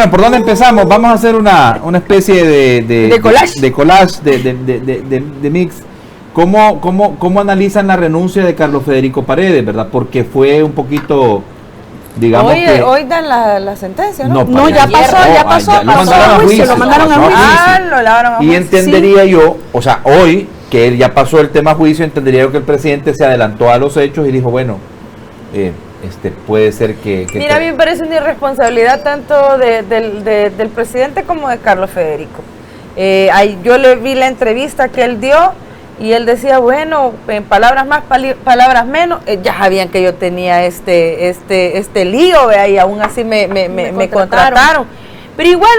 Bueno, ¿por dónde empezamos? Vamos a hacer una especie de collage, de mix. ¿Cómo analizan la renuncia de Carlos Federico Paredes, verdad? Porque fue un poquito, digamos hoy dan la sentencia, ¿no? No, ya pasó. Lo mandaron a juicio. Lo mandaron a juicio. Lo lavaron a juicio. Y entendería yo, o sea, hoy que él ya pasó el tema a juicio, entendería yo que el presidente se adelantó a los hechos y dijo, bueno, puede ser que Mira, a mí me parece una irresponsabilidad tanto del presidente como de Carlos Federico. Yo le vi la entrevista que él dio y él decía, bueno, en palabras más, palabras menos, ya sabían que yo tenía este lío, ¿vea? Y aún así me contrataron. Pero igual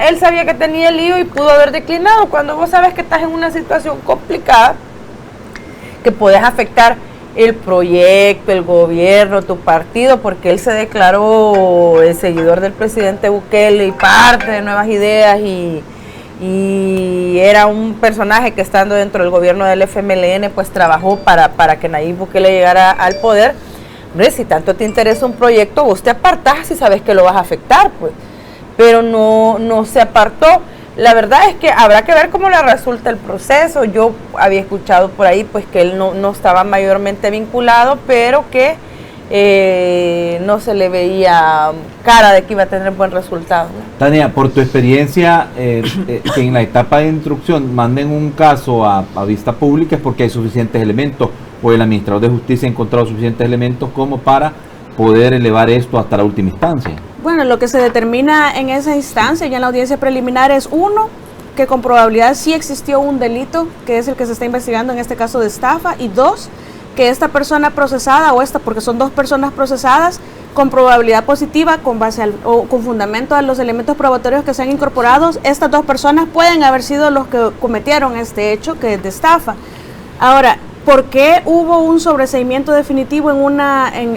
él sabía que tenía el lío y pudo haber declinado. Cuando vos sabes que estás en una situación complicada, que puedes afectar el proyecto, el gobierno, tu partido, porque él se declaró el seguidor del presidente Bukele y parte de Nuevas Ideas y era un personaje que estando dentro del gobierno del FMLN pues trabajó para que Nayib Bukele llegara al poder. Hombre, si tanto te interesa un proyecto, vos te apartás si sabes que lo vas a afectar, pues. Pero no se apartó. La verdad es que habrá que ver cómo le resulta el proceso. Yo había escuchado por ahí pues que él no estaba mayormente vinculado, pero que no se le veía cara de que iba a tener buen resultado, ¿no? Tania, por tu experiencia, que en la etapa de instrucción manden un caso a vista pública es porque hay suficientes elementos, o el administrador de justicia ha encontrado suficientes elementos como para poder elevar esto hasta la última instancia. Bueno, lo que se determina en esa instancia, ya en la audiencia preliminar, es uno, que con probabilidad sí existió un delito, que es el que se está investigando en este caso de estafa, y dos, que esta persona procesada, porque son dos personas procesadas, con probabilidad positiva, con fundamento a los elementos probatorios que se han incorporado, estas dos personas pueden haber sido los que cometieron este hecho, que es de estafa. Ahora, ¿por qué hubo un sobreseimiento definitivo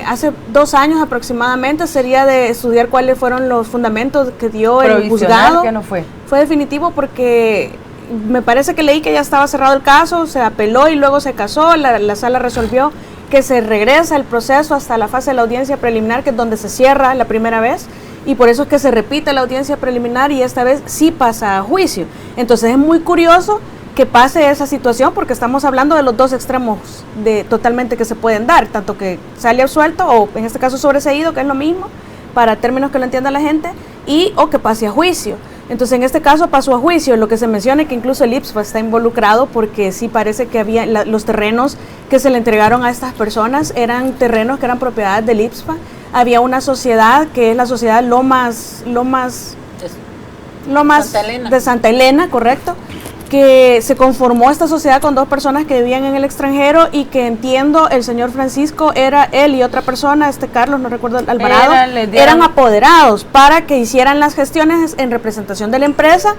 hace 2 años aproximadamente? Sería de estudiar cuáles fueron los fundamentos que dio el juzgado. Que no fue. Fue definitivo porque me parece que leí que ya estaba cerrado el caso, se apeló y luego se casó, la sala resolvió que se regresa el proceso hasta la fase de la audiencia preliminar, que es donde se cierra la primera vez, y por eso es que se repite la audiencia preliminar y esta vez sí pasa a juicio. Entonces es muy curioso que pase esa situación porque estamos hablando de los dos extremos totalmente que se pueden dar, tanto que sale absuelto o en este caso sobreseído, que es lo mismo, para términos que lo entienda la gente, o que pase a juicio. Entonces en este caso pasó a juicio, lo que se menciona es que incluso el IPSFA está involucrado porque sí parece que había los terrenos que se le entregaron a estas personas eran terrenos que eran propiedades del IPSFA. Había una sociedad que es la sociedad Lomas de Santa Elena, correcto, que se conformó esta sociedad con 2 personas que vivían en el extranjero y que entiendo el señor Francisco era él y otra persona, Carlos, no recuerdo, Alvarado, eran apoderados para que hicieran las gestiones en representación de la empresa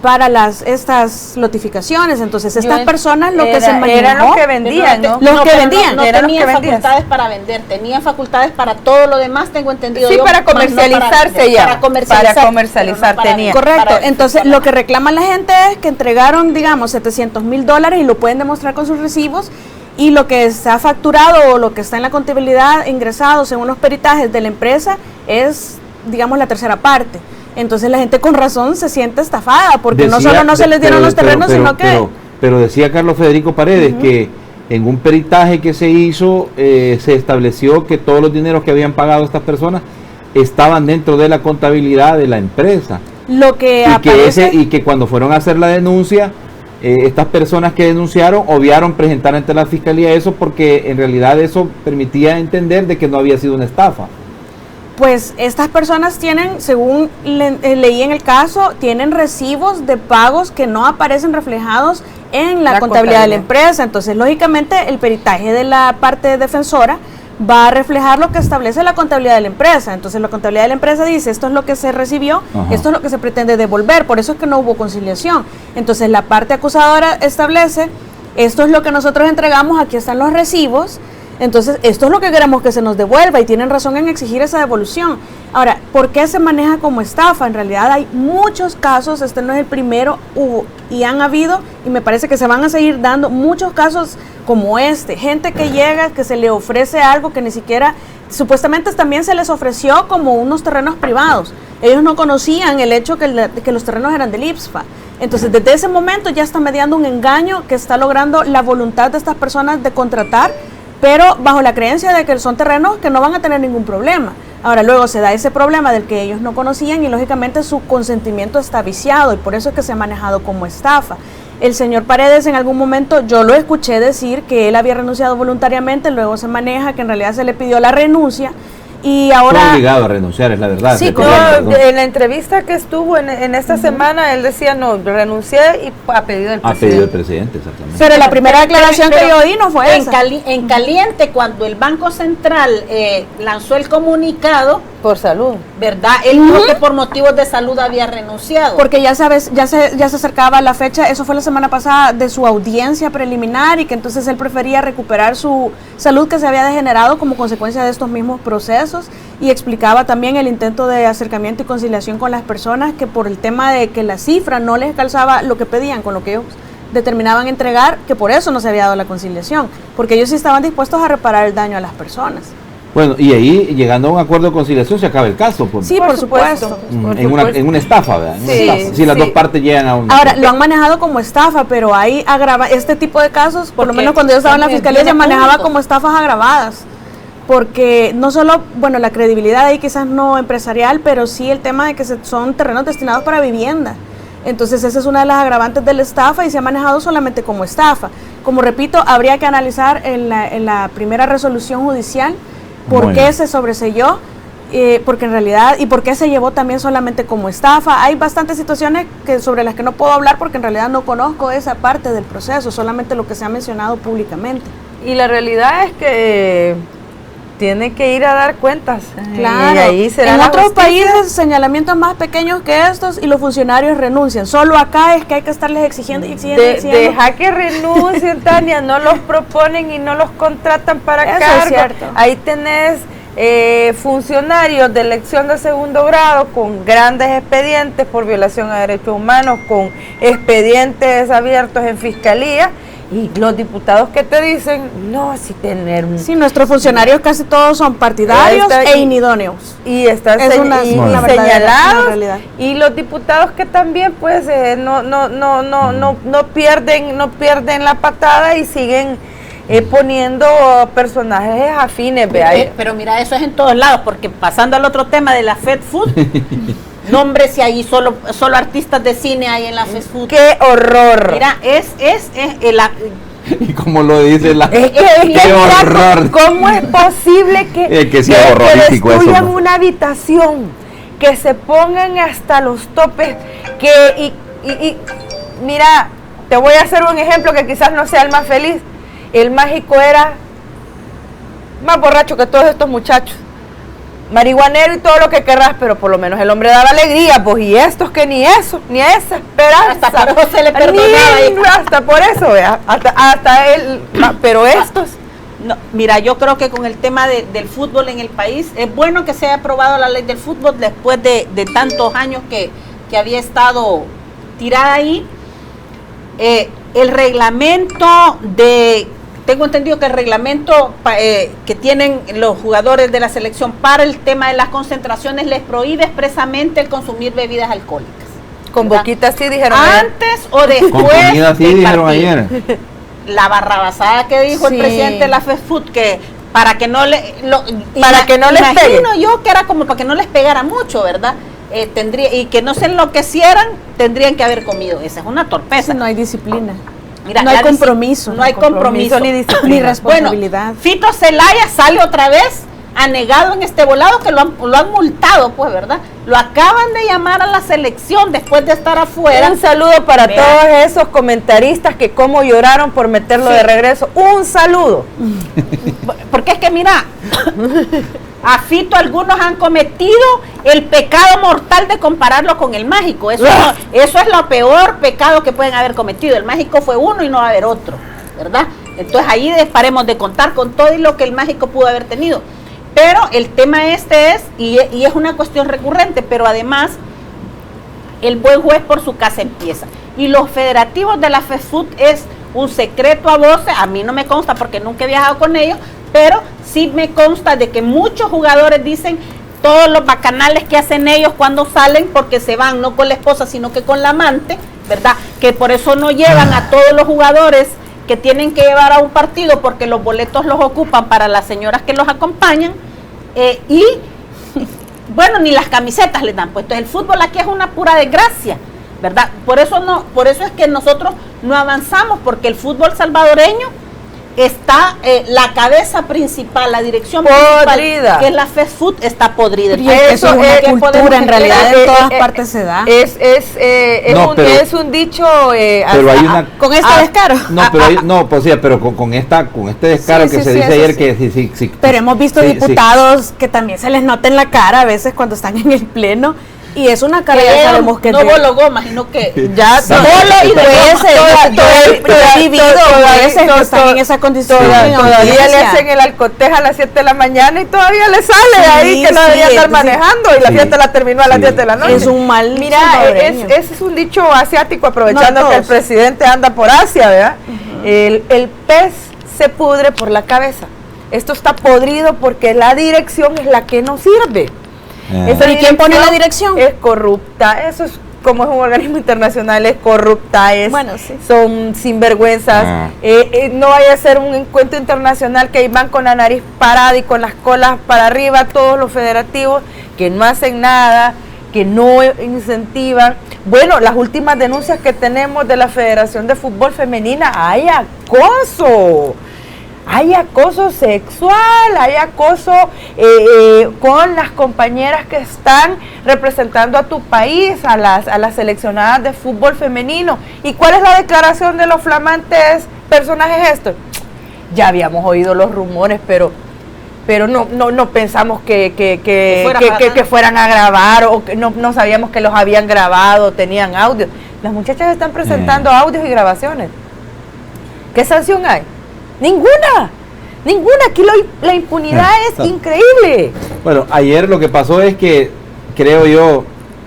para estas notificaciones. Entonces estas personas lo que se manejó eran los que vendían, ¿no? Los que vendían. No tenían facultades para vender, tenían facultades para todo lo demás, tengo entendido. Sí, para comercializarse ya. Para comercializar tenía. Correcto. Entonces lo que reclama la gente es que entregaron, digamos, $700,000 y lo pueden demostrar con sus recibos. Y lo que está facturado o lo que está en la contabilidad ingresado según los peritajes de la empresa es, digamos, la tercera parte. Entonces la gente con razón se siente estafada porque no solo no se les dieron los terrenos, sino que... Pero decía Carlos Federico Paredes que en un peritaje que se hizo se estableció que todos los dineros que habían pagado estas personas estaban dentro de la contabilidad de la empresa. Lo que aparece... y que cuando fueron a hacer la denuncia, estas personas que denunciaron obviaron presentar ante la fiscalía eso porque en realidad eso permitía entender de que no había sido una estafa. Pues estas personas tienen, según leí en el caso, tienen recibos de pagos que no aparecen reflejados en la contabilidad de la empresa. Entonces, lógicamente, el peritaje de la parte defensora va a reflejar lo que establece la contabilidad de la empresa. Entonces, la contabilidad de la empresa dice, esto es lo que se recibió, esto es lo que se pretende devolver, por eso es que no hubo conciliación. Entonces, la parte acusadora establece, esto es lo que nosotros entregamos, aquí están los recibos, Entonces, esto es lo que queremos que se nos devuelva y tienen razón en exigir esa devolución. Ahora, ¿por qué se maneja como estafa? En realidad hay muchos casos, este no es el primero, y han habido, y me parece que se van a seguir dando muchos casos como este. Gente que llega, que se le ofrece algo que ni siquiera, supuestamente también se les ofreció como unos terrenos privados. Ellos no conocían el hecho que los terrenos eran del IPSFA. Entonces, desde ese momento ya está mediando un engaño que está logrando la voluntad de estas personas de contratar, pero bajo la creencia de que son terrenos que no van a tener ningún problema. Ahora, luego se da ese problema del que ellos no conocían y lógicamente su consentimiento está viciado y por eso es que se ha manejado como estafa. El señor Paredes en algún momento, yo lo escuché decir que él había renunciado voluntariamente, luego se maneja que en realidad se le pidió la renuncia. Y ahora fue obligado a renunciar, es la verdad. Sí, en la entrevista que estuvo en esta semana, él decía, no, renuncié y a pedido del presidente. A pedido del presidente, exactamente. Pero la primera declaración que yo oí no fue esa. En caliente, cuando el Banco Central lanzó el comunicado, por salud, ¿verdad? Él creo que por motivos de salud había renunciado. Porque ya sabes, ya se acercaba la fecha, eso fue la semana pasada, de su audiencia preliminar y que entonces él prefería recuperar su salud que se había degenerado como consecuencia de estos mismos procesos y explicaba también el intento de acercamiento y conciliación con las personas que por el tema de que la cifra no les calzaba lo que pedían con lo que ellos determinaban entregar, que por eso no se había dado la conciliación, porque ellos sí estaban dispuestos a reparar el daño a las personas. Bueno, y ahí, llegando a un acuerdo de conciliación, se acaba el caso. Sí, por supuesto. En una estafa, ¿verdad? Si las dos partes llegan a un... Ahora, lo han manejado como estafa, pero hay este tipo de casos, por lo menos cuando yo estaba en la fiscalía, se manejaba como estafas agravadas. Porque no solo, bueno, la credibilidad ahí quizás no empresarial, pero sí el tema de que son terrenos destinados para vivienda. Entonces esa es una de las agravantes de la estafa y se ha manejado solamente como estafa. Como repito, habría que analizar en la primera resolución judicial por qué se sobreseyó, porque en realidad, y por qué se llevó también solamente como estafa. Hay bastantes situaciones sobre las que no puedo hablar porque en realidad no conozco esa parte del proceso, solamente lo que se ha mencionado públicamente. Y la realidad es que tiene que ir a dar cuentas. Claro, y ahí será en otros justicia. países señalamientos más pequeños que estos y los funcionarios renuncian. Solo acá es que hay que estarles exigiendo y exigiendo. Deja que renuncien, Tania, no los proponen y no los contratan para Eso cargo. es cierto. Ahí tenés funcionarios de elección de segundo grado con grandes expedientes por violación a derechos humanos, con expedientes abiertos en fiscalía. Y los diputados que te dicen, no, si tener un... Sí, nuestros funcionarios casi todos son partidarios e inidóneos. Y están señalados. Y los diputados que también, pues, no pierden la patada y siguen poniendo personajes afines. Pero mira, eso es en todos lados, porque pasando al otro tema de la Fed Food... No, hombre, si hay solo artistas de cine hay en la Fast Food. ¡Qué horror! Mira, y como lo dice la... ¡Qué horror! ¿Cómo es posible que destruyan una habitación, que se pongan hasta los topes, y mira, te voy a hacer un ejemplo que quizás no sea el más feliz. El mágico era más borracho que todos estos muchachos. Marihuanero y todo lo que querrás, pero por lo menos el hombre daba alegría, pues, y estos que ni eso, ni esa esperanza. Hasta por eso se le perdonaba. Hasta por eso, vea, hasta él, pero estos... No, mira, yo creo que con el tema del fútbol en el país, es bueno que se haya aprobado la ley del fútbol después de tantos años que había estado tirada ahí. El reglamento tengo entendido que el reglamento que tienen los jugadores de la selección para el tema de las concentraciones les prohíbe expresamente el consumir bebidas alcohólicas. Con boquita sí dijeron antes o después. Con comida sí dijeron ayer. La barrabasada que dijo el presidente de la Fast Food, que para que no les pegue. Yo que era como para que no les pegara mucho, ¿verdad? Y que no se enloquecieran, tendrían que haber comido. Esa es una torpeza. No hay disciplina. Mira, no hay compromiso. No hay compromiso ni disciplina. Ni responsabilidad. Bueno, Fito Zelaya sale otra vez anegado en este volado que lo han multado, pues, ¿verdad? Lo acaban de llamar a la selección después de estar afuera. Un saludo para todos esos comentaristas que cómo lloraron por meterlo de regreso. Un saludo. Porque es que mira, a Fito algunos han cometido el pecado mortal de compararlo con el mágico. Eso es lo peor pecado que pueden haber cometido. El mágico fue uno y no va a haber otro, ¿verdad? Entonces ahí paremos de contar con todo y lo que el Mágico pudo haber tenido. Pero el tema es, y es una cuestión recurrente, pero además el buen juez por su casa empieza. Y los federativos de la FEFUT es un secreto a voces, a mí no me consta porque nunca he viajado con ellos, pero sí me consta de que muchos jugadores dicen todos los bacanales que hacen ellos cuando salen, porque se van no con la esposa sino que con la amante, ¿verdad? Que por eso no llevan a todos los jugadores que tienen que llevar a un partido, porque los boletos los ocupan para las señoras que los acompañan, y bueno, ni las camisetas les dan, pues entonces el fútbol aquí es una pura desgracia, ¿verdad? Por eso es que nosotros no avanzamos, porque el fútbol salvadoreño está, la cabeza principal, la dirección podrida, principal, que es la FEFUT, está podrida. Y eso es una cultura, en realidad en todas partes se da. Es un dicho, pero hay una, con este descaro. Pero con este descaro que se dice ayer, que sí. Pero hemos visto diputados que también se les nota en la cara a veces cuando están en el pleno. Y es una cara, ya sabemos que no Bolo Goma, sino que ya Bolo y jueces, yo he vivido jueces que están en esa condición. Todavía le hacen el alcoteja a las 7 de la mañana y todavía le sale ahí que no debería estar manejando, y la fiesta la terminó a las 10 de la noche. Es un mal. Mira, ese es un dicho asiático, aprovechando que el presidente anda por Asia, ¿verdad? El pez se pudre por la cabeza. Esto está podrido porque la dirección es la que no sirve. ¿Pero y quién pone la dirección? Es corrupta, eso es como es un organismo internacional, es corrupta, son sinvergüenzas. No vaya a ser un encuentro internacional que van con la nariz parada y con las colas para arriba, todos los federativos que no hacen nada, que no incentivan. Bueno, las últimas denuncias que tenemos de la Federación de Fútbol Femenina, hay acoso. Hay acoso sexual, hay acoso con las compañeras que están representando a tu país, a las seleccionadas de fútbol femenino. ¿Y cuál es la declaración de los flamantes personajes estos? Ya habíamos oído los rumores, pero no pensamos que fueran a grabar, o que no sabíamos que los habían grabado, tenían audio. Las muchachas están presentando audios y grabaciones. ¿Qué sanción hay? Ninguna. Aquí la impunidad es increíble. Bueno, ayer lo que pasó es que, creo yo,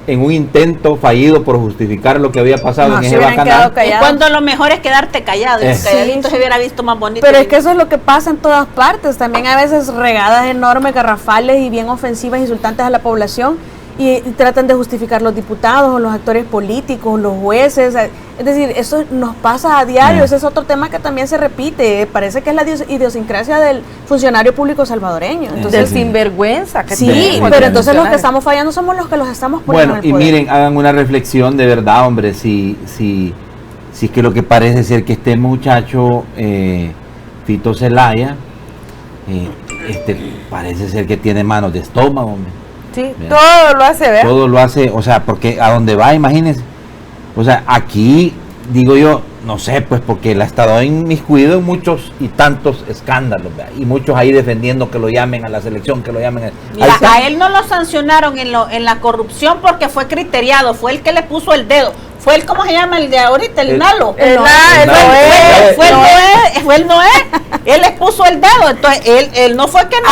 en un intento fallido por justificar lo que había pasado en ese bacanal. Cuando lo mejor es quedarte callado, calladito se hubiera visto más bonito. Pero es que eso es lo que pasa en todas partes. También a veces regadas enormes, garrafales y bien ofensivas, insultantes a la población, y tratan de justificar los diputados o los actores políticos, los jueces. Es decir, eso nos pasa a diario. Ese es otro tema que también se repite. Parece que es la idiosincrasia del funcionario público salvadoreño. Entonces, del sinvergüenza. Pero entonces los que estamos fallando somos los que los estamos poniendo en el poder. Bueno, y miren, hagan una reflexión de verdad, hombre, si es que lo que parece ser que este muchacho, Fito Zelaya, parece ser que tiene manos de estómago, hombre. Sí, todo lo hace, ¿verdad? Todo lo hace, o sea, porque a donde va, imagínense. O sea, aquí, digo yo, no sé, pues porque él ha estado inmiscuido en muchos y tantos escándalos, ¿verdad? Y muchos ahí defendiendo que lo llamen a la selección, que lo llamen a él no lo sancionaron en la corrupción porque fue criteriado, fue el que le puso el dedo. Fue el, ¿cómo se llama? El de ahorita, el Nalo. Fue el Noé. Él les puso el dedo. Entonces, él no fue que no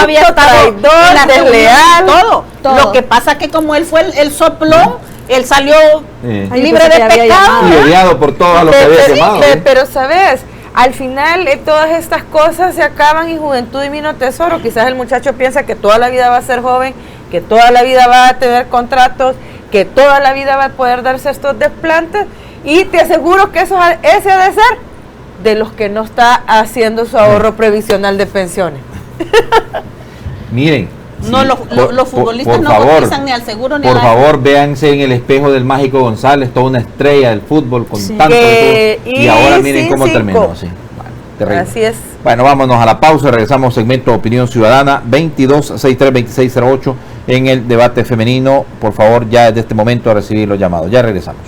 había estado traidor, desleal. Todo. Lo que pasa es que como él fue el soplón, él salió libre de pecado. Y odiado por todos los que había quemado. Pero, ¿sabes? Al final, todas estas cosas se acaban y juventud divino tesoro. Quizás el muchacho piensa que toda la vida va a ser joven, que toda la vida va a tener contratos, que toda la vida va a poder darse estos desplantes, y te aseguro que ese ha de ser de los que no está haciendo su ahorro previsional de pensiones. Miren, no, los futbolistas no cotizan ni al seguro ni por favor, véanse en el espejo del Mágico González, toda una estrella del fútbol con tanto y ahora miren cómo terminó. Sí. Terrible. Así es. Bueno, vámonos a la pausa, regresamos segmento Opinión Ciudadana 2263-2608 en el debate femenino. Por favor, ya desde este momento a recibir los llamados. Ya regresamos.